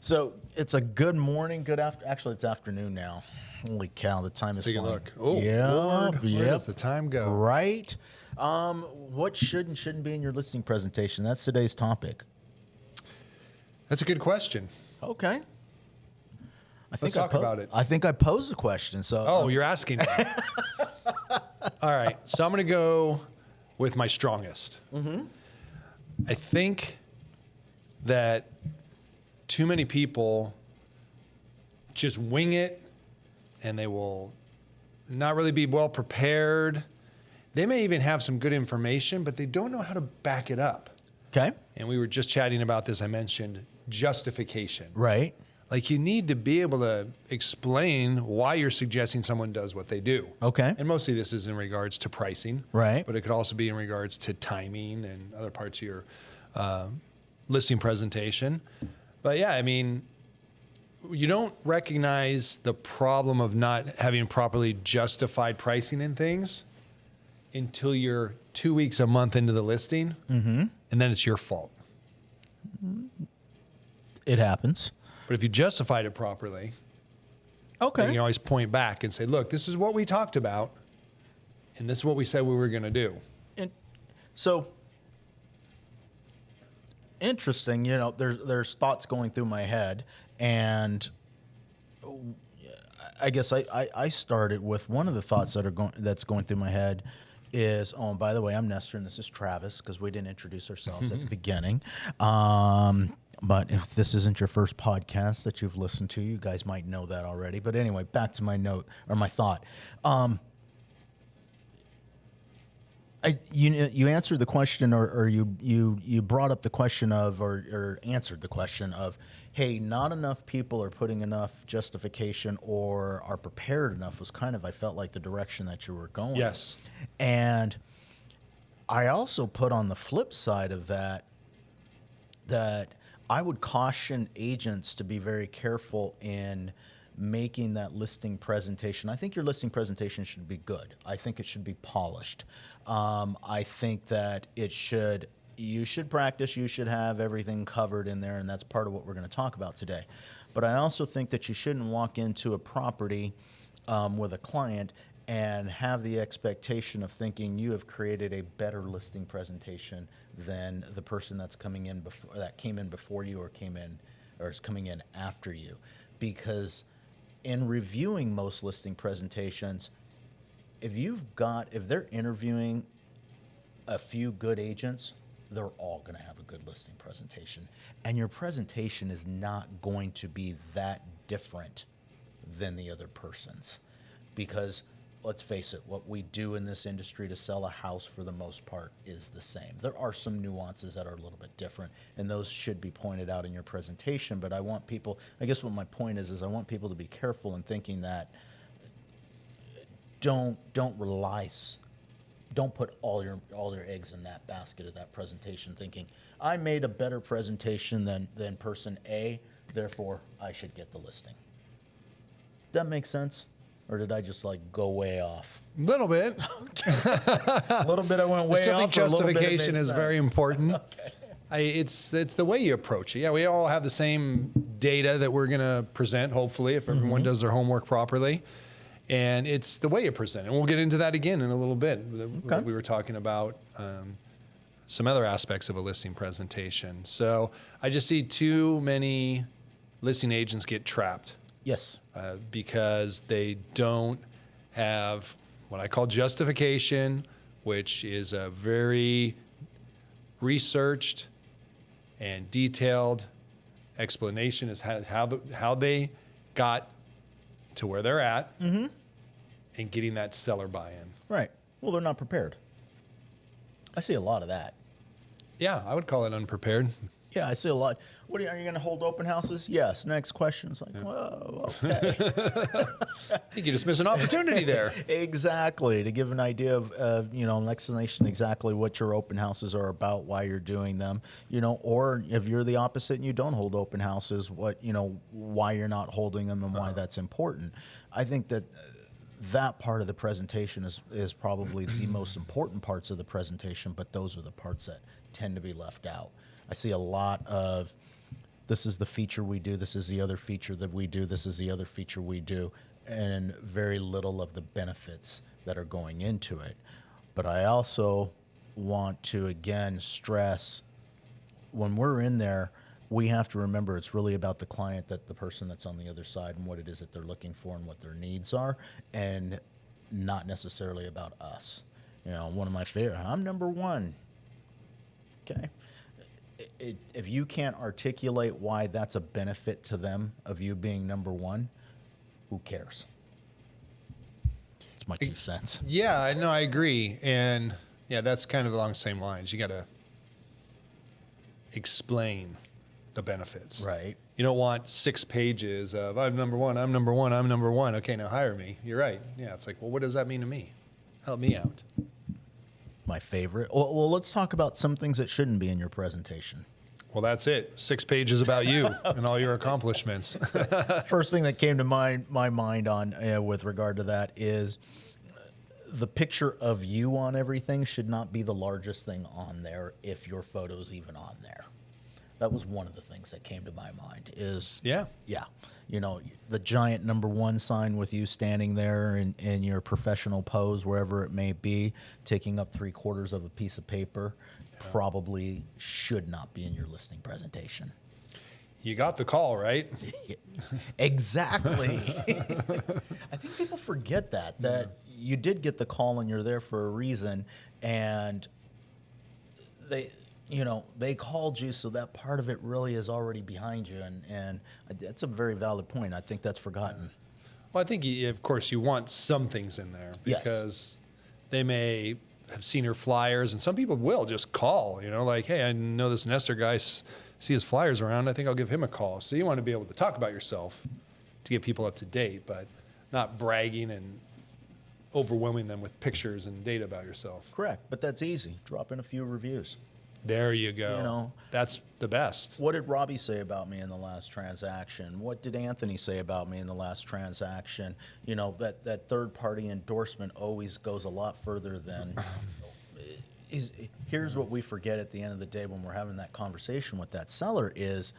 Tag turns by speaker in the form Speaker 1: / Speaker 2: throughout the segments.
Speaker 1: So it's a good morning, good after. Actually, it's afternoon now. Holy cow, the time is
Speaker 2: Take a
Speaker 1: flying.
Speaker 2: look. Oh,
Speaker 1: yeah,
Speaker 2: Lord, where
Speaker 1: yep.
Speaker 2: does the time go?
Speaker 1: Right. What should and shouldn't be in your listing presentation? That's today's topic.
Speaker 2: That's a good question.
Speaker 1: Okay.
Speaker 2: Let's talk about it.
Speaker 1: I think I posed a question. So.
Speaker 2: Oh, you're asking me. All right. So I'm going to go with my strongest. Mm-hmm. I think that too many people just wing it and they will not really be well prepared. They may even have some good information, but they don't know how to back it up.
Speaker 1: Okay.
Speaker 2: And we were just chatting about this. I mentioned justification.
Speaker 1: Right.
Speaker 2: Like you need to be able to explain why you're suggesting someone does what they do.
Speaker 1: Okay.
Speaker 2: And mostly this is in regards to pricing.
Speaker 1: Right.
Speaker 2: But it could also be in regards to timing and other parts of your listing presentation. But yeah, I mean, you don't recognize the problem of not having properly justified pricing in things until you're 2 weeks, a month into the listing. Mm-hmm. And then it's your fault.
Speaker 1: It happens.
Speaker 2: But if you justified it properly,
Speaker 1: Okay.
Speaker 2: then you can always point back and say, look, this is what we talked about, and this is what we said we were going to do.
Speaker 1: And so interesting, you know, there's thoughts going through my head, and I guess I started with one of the thoughts that's going through my head is, oh, and by the way, I'm Nestor and this is Travis, because we didn't introduce ourselves at the beginning. But if this isn't your first podcast that you've listened to, you guys might know that already. But anyway, back to my note or my thought. You answered the question, or you brought up the question of, or answered the question of, hey, not enough people are putting enough justification or are prepared enough, was kind of, I felt like, the direction that you were going.
Speaker 2: Yes.
Speaker 1: And I also put on the flip side of that I would caution agents to be very careful in making that listing presentation. I think your listing presentation should be good. I think it should be polished. I think that you should practice, you should have everything covered in there, and that's part of what we're going to talk about today. But I also think that you shouldn't walk into a property with a client and have the expectation of thinking you have created a better listing presentation than the person that's coming in before, that came in before you, or is coming in after you. Because in reviewing most listing presentations, if they're interviewing a few good agents, they're all going to have a good listing presentation. And your presentation is not going to be that different than the other person's. Because let's face it, what we do in this industry to sell a house for the most part is the same. There are some nuances that are a little bit different, and those should be pointed out in your presentation. But I want people, I guess what my point is I want people to be careful in thinking that don't put all your eggs in that basket of that presentation, thinking I made a better presentation than person A, therefore I should get the listing. That makes sense? Or did I just go way off?
Speaker 2: A little bit.
Speaker 1: A little bit I went way off.
Speaker 2: I still think justification is
Speaker 1: sense.
Speaker 2: very important.
Speaker 1: Okay.
Speaker 2: It's the way you approach it. Yeah, we all have the same data that we're going to present, hopefully, if everyone does their homework properly. And it's the way you present it. And we'll get into that again in a little bit. Okay. We were talking about some other aspects of a listing presentation. So I just see too many listing agents get trapped.
Speaker 1: Yes.
Speaker 2: Because they don't have what I call justification, which is a very researched and detailed explanation as how they got to where they're at, and getting that seller buy-in.
Speaker 1: Right. Well, they're not prepared. I see a lot of that.
Speaker 2: Yeah, I would call it unprepared.
Speaker 1: Yeah, I see a lot. Are you going to hold open houses? Yes. Next question. It's like, whoa, okay.
Speaker 2: I think you just missed an opportunity there.
Speaker 1: Exactly. To give an idea of an explanation exactly what your open houses are about, why you're doing them, or if you're the opposite and you don't hold open houses, why you're not holding them and why that's important. I think that part of the presentation is probably the most important parts of the presentation, but those are the parts that tend to be left out. I see a lot of this is the feature we do, this is the other feature that we do, this is the other feature we do, and very little of the benefits that are going into it. But I also want to, again, stress when we're in there, we have to remember it's really about the client, that the person that's on the other side, and what it is that they're looking for and what their needs are, and not necessarily about us. You know, one of my favorite, I'm number one. Okay. If you can't articulate why that's a benefit to them of you being number one, who cares? It's my 2 cents.
Speaker 2: Yeah, I know, I agree. And yeah, that's kind of along the same lines. You got to explain the benefits.
Speaker 1: Right.
Speaker 2: You don't want 6 pages of I'm number one, I'm number one, I'm number one. Okay, now hire me. You're right. Yeah, it's like, well, what does that mean to me? Help me out.
Speaker 1: My favorite. Well, let's talk about some things that shouldn't be in your presentation.
Speaker 2: Well, that's it. 6 pages about you and all your accomplishments.
Speaker 1: First thing that came to my mind on with regard to that is the picture of you on everything should not be the largest thing on there if your photo's even on there. That was one of the things that came to my mind is,
Speaker 2: Yeah.
Speaker 1: you know, the giant number one sign with you standing there in your professional pose, wherever it may be, taking up 3/4 of a piece of paper, probably should not be in your listing presentation.
Speaker 2: You got the call, right?
Speaker 1: Exactly. I think people forget that you did get the call and you're there for a reason, and they called you, so that part of it really is already behind you, and that's a very valid point. I think that's forgotten.
Speaker 2: Well, I think, of course, you want some things in there
Speaker 1: Yes.
Speaker 2: because they may have seen your flyers, and some people will just call, like, hey, I know this Nestor guy, see his flyers around, I think I'll give him a call. So you want to be able to talk about yourself to get people up to date, but not bragging and overwhelming them with pictures and data about yourself.
Speaker 1: Correct, but that's easy. Drop in a few reviews.
Speaker 2: There you go. That's the best.
Speaker 1: What did Robbie say about me in the last transaction? What did Anthony say about me in the last transaction? That third-party endorsement always goes a lot further than... Here's what we forget at the end of the day when we're having that conversation with that seller is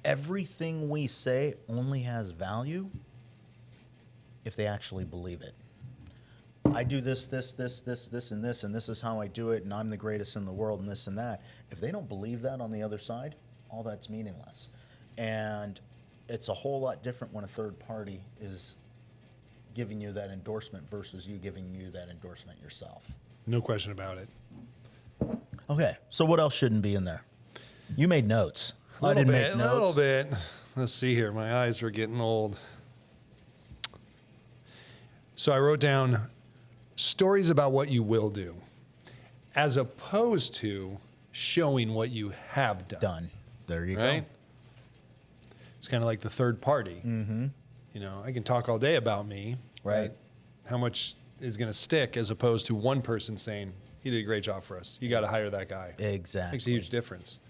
Speaker 1: everything we say only has value if they actually believe it. I do this, and this, and this is how I do it, and I'm the greatest in the world, and this and that. If they don't believe that on the other side, all that's meaningless. And it's a whole lot different when a third party is giving you that endorsement versus you giving you that endorsement yourself.
Speaker 2: No question about it.
Speaker 1: Okay, so what else shouldn't be in there? You made notes. I didn't make notes.
Speaker 2: A little bit. Let's see here. My eyes are getting old. So I wrote down stories about what you will do, as opposed to showing what you have done.
Speaker 1: There you
Speaker 2: right?
Speaker 1: go.
Speaker 2: It's kind of like the third party.
Speaker 1: Mm-hmm.
Speaker 2: I can talk all day about me.
Speaker 1: Right.
Speaker 2: But how much is going to stick as opposed to one person saying, he did a great job for us. You got to hire that guy.
Speaker 1: Exactly.
Speaker 2: Makes a huge difference.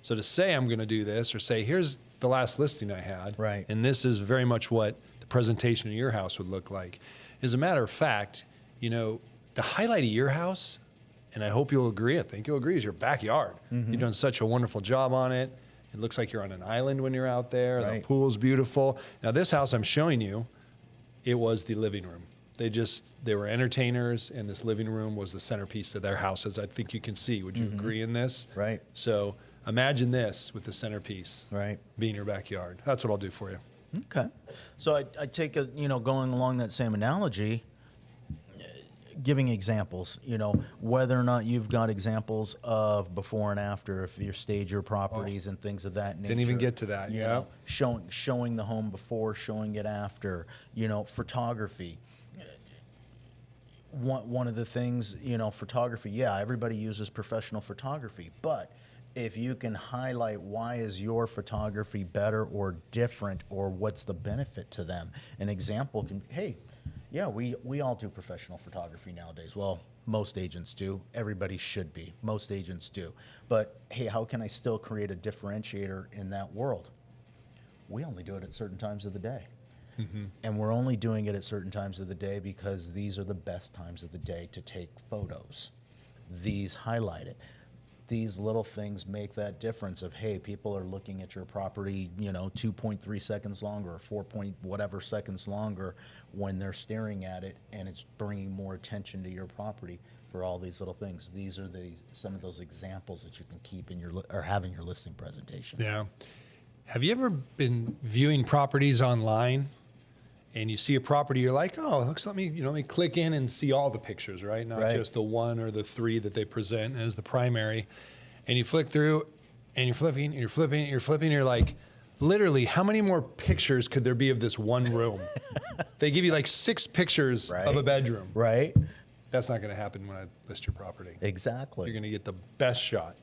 Speaker 2: So to say I'm going to do this, or say, here's the last listing I had,
Speaker 1: right,
Speaker 2: and this is very much what the presentation of your house would look like. As a matter of fact, the highlight of your house, and I hope you'll agree, I think you'll agree, is your backyard. Mm-hmm. You've done such a wonderful job on it. It looks like you're on an island when you're out there. Right. The pool's beautiful. Now this house I'm showing you, it was the living room. They were entertainers, and this living room was the centerpiece of their house, as I think you can see. Would you agree in this?
Speaker 1: Right.
Speaker 2: So imagine this with the centerpiece being your backyard. That's what I'll do for you.
Speaker 1: Okay. So I take going along that same analogy, giving examples, whether or not you've got examples of before and after, if you stage your properties and things of that nature.
Speaker 2: Didn't even get to that. Yeah.
Speaker 1: Showing the home before, showing it after, photography. One of the things, photography, everybody uses professional photography, but if you can highlight why is your photography better or different, or what's the benefit to them. An example can, hey, yeah, we all do professional photography nowadays. Well, most agents do. Everybody should be. Most agents do. But hey, how can I still create a differentiator in that world? We only do it at certain times of the day. Mm-hmm. And we're only doing it at certain times of the day because these are the best times of the day to take photos. These highlight it. these little things make that difference of, hey, people are looking at your property, 2.3 seconds longer or 4 point whatever seconds longer when they're staring at it, and it's bringing more attention to your property for all these little things. These are some of those examples that you can keep in or have in your listing presentation.
Speaker 2: Yeah. Have you ever been viewing properties online and you see a property, you're like, oh, let me click in and see all the pictures, right? Not just the one or the three that they present as the primary. And you flick through and you're flipping and you're flipping and you're flipping. And you're like, literally, how many more pictures could there be of this one room? They give you like 6 pictures of a bedroom.
Speaker 1: Right.
Speaker 2: That's not going to happen when I list your property.
Speaker 1: Exactly.
Speaker 2: You're going to get the best shot.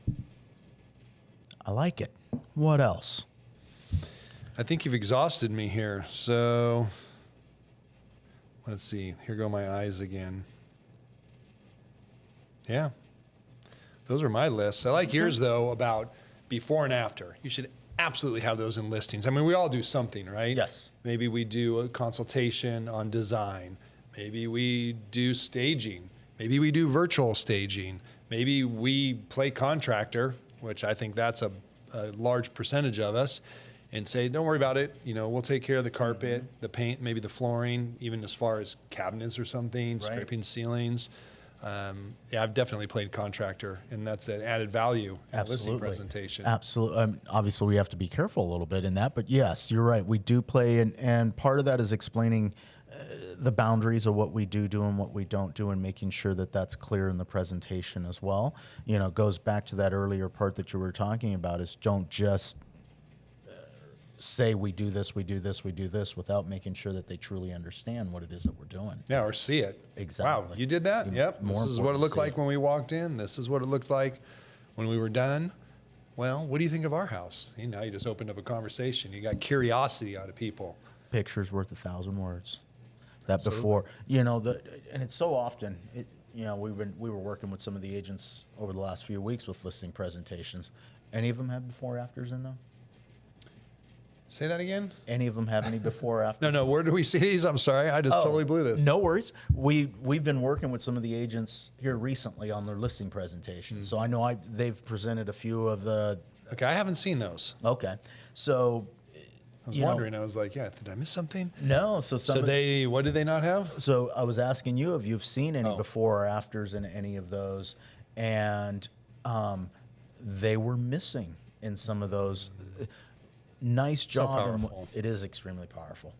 Speaker 1: I like it. What else?
Speaker 2: I think you've exhausted me here. So let's see. Here go my eyes again. Yeah. Those are my lists. I like yours, though, about before and after. You should absolutely have those in listings. I mean, we all do something, right?
Speaker 1: Yes.
Speaker 2: Maybe we do a consultation on design. Maybe we do staging. Maybe we do virtual staging. Maybe we play contractor, which I think that's a large percentage of us, and say, don't worry about it. We'll take care of the carpet, the paint, maybe the flooring, even as far as cabinets or something, scraping ceilings. Yeah, I've definitely played contractor, and that's an added value in a listing presentation.
Speaker 1: Absolutely. Obviously, we have to be careful a little bit in that, but yes, you're right. We do play, and part of that is explaining the boundaries of what we do and what we don't do, and making sure that that's clear in the presentation as well. It goes back to that earlier part that you were talking about, is don't just say we do this without making sure that they truly understand what it is that we're doing.
Speaker 2: Yeah, or see it.
Speaker 1: Exactly.
Speaker 2: Wow, you did that? Yep. This is what it looked like when we walked in. This is what it looked like when we were done. Well, what do you think of our house? Now you just opened up a conversation. You got curiosity out of people.
Speaker 1: Picture's worth 1,000 words. That before, and it's so often, we were working with some of the agents over the last few weeks with listing presentations. Any of them have before afters in them?
Speaker 2: Say that again?
Speaker 1: Any of them have any before or after?
Speaker 2: No. Where do we see these? I'm sorry. I just totally blew this.
Speaker 1: No worries. We've been working with some of the agents here recently on their listing presentations. So I know they've presented a few of the.
Speaker 2: Okay, I haven't seen those.
Speaker 1: Okay. So.
Speaker 2: I was wondering. I was like, yeah, did I miss something?
Speaker 1: No. So
Speaker 2: what did they not have?
Speaker 1: So I was asking you if you've seen any before or afters in any of those, and they were missing in some of those. Nice job.
Speaker 2: So powerful.
Speaker 1: It is extremely powerful.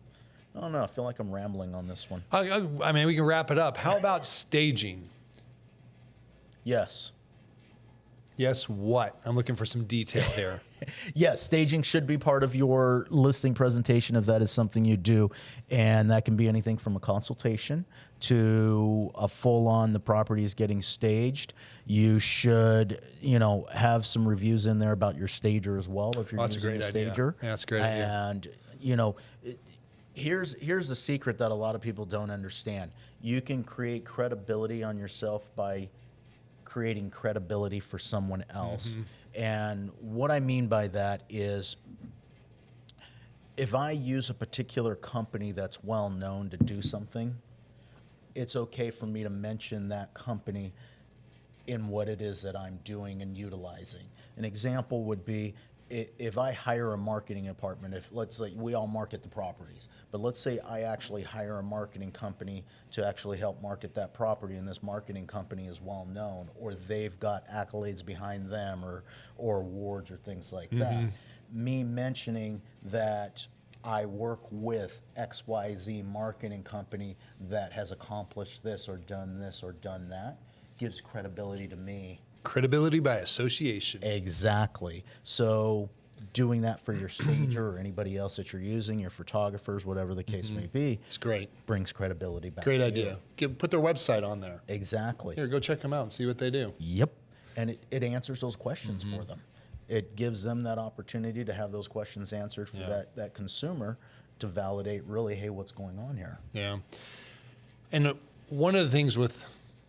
Speaker 1: I don't know. I feel like I'm rambling on this one.
Speaker 2: I mean, we can wrap it up. How about staging?
Speaker 1: Yes.
Speaker 2: Yes, what? I'm looking for some detail here.
Speaker 1: Yes, staging should be part of your listing presentation if that is something you do. And that can be anything from a consultation to a full-on, the property is getting staged. You should, have some reviews in there about your stager as well if you're using a stager.
Speaker 2: Yeah, that's a great idea.
Speaker 1: And, here's the secret that a lot of people don't understand. You can create credibility on yourself by creating credibility for someone else. And what I mean by that is, if I use a particular company that's well known to do something, it's okay for me to mention that company in what it is that I'm doing and utilizing. An example would be, if I hire a marketing department, let's say we all market the properties, but let's say I actually hire a marketing company to actually help market that property, and this marketing company is well known, or they've got accolades behind them, or awards or things like that. Me mentioning that I work with XYZ marketing company that has accomplished this or done that gives credibility to me.
Speaker 2: Credibility by association.
Speaker 1: Exactly. So doing that for your stager or anybody else that you're using, your photographers, whatever the case may be.
Speaker 2: It's great.
Speaker 1: Brings credibility back.
Speaker 2: Great idea. Put their website on there.
Speaker 1: Exactly.
Speaker 2: Here, go check them out and see what they do.
Speaker 1: Yep. And it answers those questions for them. It gives them that opportunity to have those questions answered for that consumer to validate really, hey, what's going on here?
Speaker 2: Yeah. And one of the things with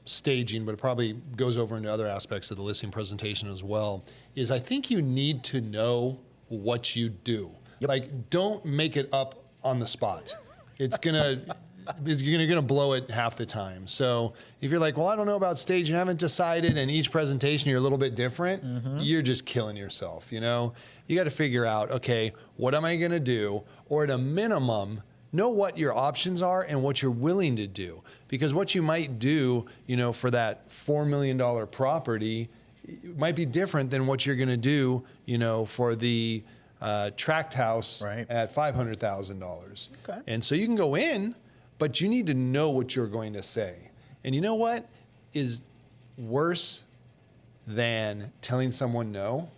Speaker 2: staging, but it probably goes over into other aspects of the listing presentation as well, is I think you need to know what you do. Like, don't make it up on the spot. It's gonna, you're going to blow it half the time. So if you're like, well, I don't know about stage and haven't decided, and each presentation you're a little bit different, you're just killing yourself. You got to figure out, okay, what am I going to do? Or at a minimum, know what your options are and what you're willing to do. Because what you might do, for that $4 million property might be different than what you're going to do, for the tract house at $500,000.
Speaker 1: Okay.
Speaker 2: And so you can go in, but you need to know what you're going to say. And you know what is worse than telling someone no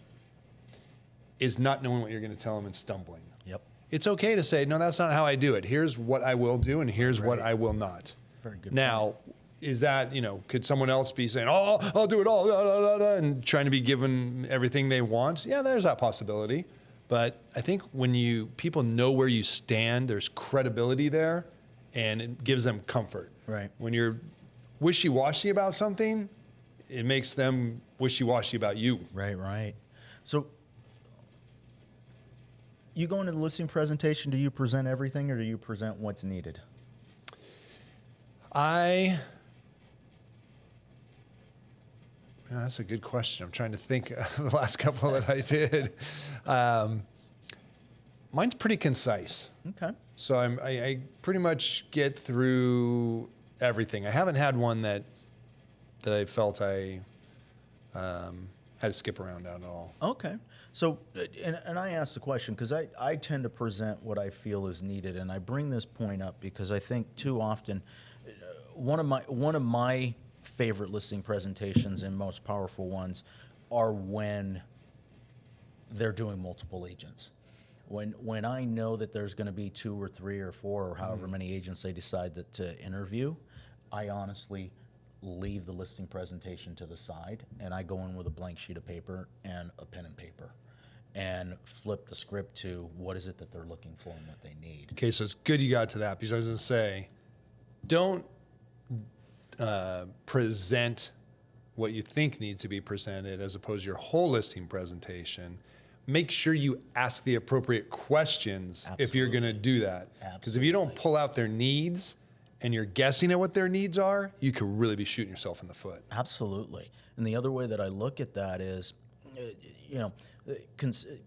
Speaker 2: is not knowing what you're going to tell them and stumbling.
Speaker 1: Yep.
Speaker 2: It's okay to say, no, that's not how I do it. Here's what I will do, and here's what I will not.
Speaker 1: Very good.
Speaker 2: Now, is that, could someone else be saying, oh, I'll do it all, and trying to be given everything they want? Yeah, there's that possibility. But I think when people know where you stand, there's credibility there, and it gives them comfort.
Speaker 1: Right.
Speaker 2: When you're wishy-washy about something, it makes them wishy-washy about you.
Speaker 1: Right. So you go into the listing presentation, do you present everything or do you present what's needed?
Speaker 2: That's a good question. I'm trying to think of the last couple that I did. Mine's pretty concise.
Speaker 1: Okay.
Speaker 2: So I pretty much get through everything. I haven't had one that I felt I had to skip around at all.
Speaker 1: Okay. So, and I asked the question because I tend to present what I feel is needed, and I bring this point up because I think too often one of my favorite listing presentations and most powerful ones are when they're doing multiple agents. When I know that there's going to be 2 or 3 or 4 or however many agents they decide to interview, I honestly leave the listing presentation to the side and I go in with a blank sheet of paper and a pen and paper and flip the script to what is it that they're looking for and what they need.
Speaker 2: Okay, so it's good you got to that because I was going to say, don't present what you think needs to be presented as opposed to your whole listing presentation. Make sure you ask the appropriate questions if you're going to do that. Because if you don't pull out their needs and you're guessing at what their needs are, you could really be shooting yourself in the foot.
Speaker 1: Absolutely. And the other way that I look at that is,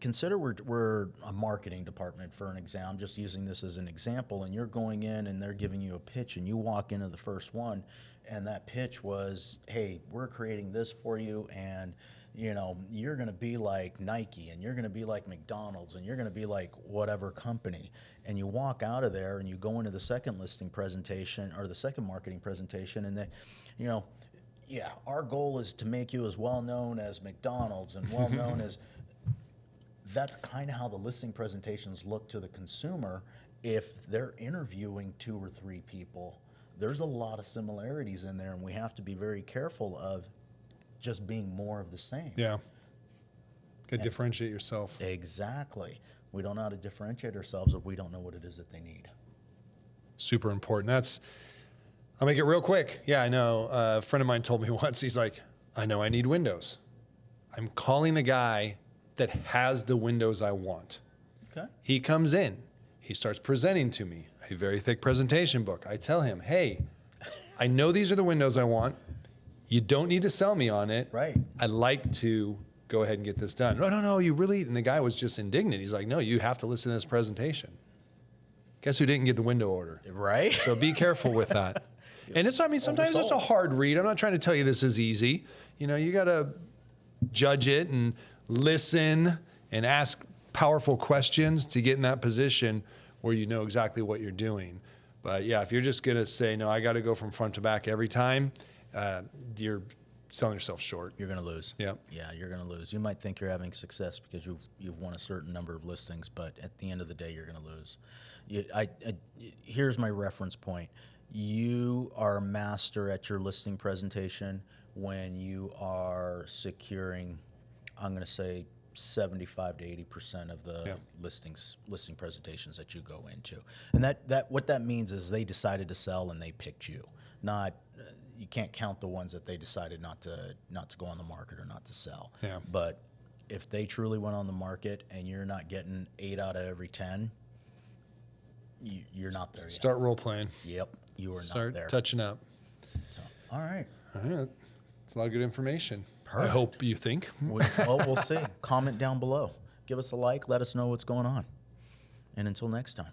Speaker 1: consider we're a marketing department for an exam. I'm just using this as an example, and you're going in and they're giving you a pitch and you walk into the first one and that pitch was, hey, we're creating this for you and you're going to be like Nike and you're going to be like McDonald's and you're going to be like whatever company. And you walk out of there and you go into the second listing presentation or the second marketing presentation and they, yeah, our goal is to make you as well known as McDonald's and well known as. That's kind of how the listing presentations look to the consumer. If they're interviewing 2 or 3 people, there's a lot of similarities in there, and we have to be very careful of just being more of the same.
Speaker 2: Yeah. Got to differentiate yourself.
Speaker 1: Exactly. We don't know how to differentiate ourselves if we don't know what it is that they need.
Speaker 2: Super important. I'll make it real quick. Yeah, I know. A friend of mine told me once, he's like, I know I need windows. I'm calling the guy that has the windows I want.
Speaker 1: Okay.
Speaker 2: He comes in. He starts presenting to me a very thick presentation book. I tell him, hey, I know these are the windows I want. You don't need to sell me on it.
Speaker 1: Right.
Speaker 2: I'd like to go ahead and get this done. No, you really, and the guy was just indignant. He's like, no, you have to listen to this presentation. Guess who didn't get the window order?
Speaker 1: Right.
Speaker 2: So be careful with that. And sometimes it's a hard read. I'm not trying to tell you this is easy. You got to judge it and listen and ask powerful questions to get in that position where you know exactly what you're doing. But yeah, if you're just going to say, no, I got to go from front to back every time, you're selling yourself short.
Speaker 1: You're going to lose.
Speaker 2: Yeah.
Speaker 1: Yeah, you're going to lose. You might think you're having success because you've won a certain number of listings, but at the end of the day, you're going to lose. Here's my reference point. You are a master at your listing presentation when you are securing, I'm going to say, 75 to 80% of the listing presentations that you go into. And that what that means is they decided to sell and they picked you. Not you can't count the ones that they decided not to go on the market or not to sell.
Speaker 2: Yeah.
Speaker 1: But if they truly went on the market and you're not getting 8 out of every 10, You're not there yet.
Speaker 2: Start role playing.
Speaker 1: Yep, you are not
Speaker 2: Start
Speaker 1: there.
Speaker 2: touching up.
Speaker 1: So, all right.
Speaker 2: All right. It's a lot of good information.
Speaker 1: Perfect.
Speaker 2: I hope you think.
Speaker 1: We'll see. Comment down below. Give us a like. Let us know what's going on. And until next time.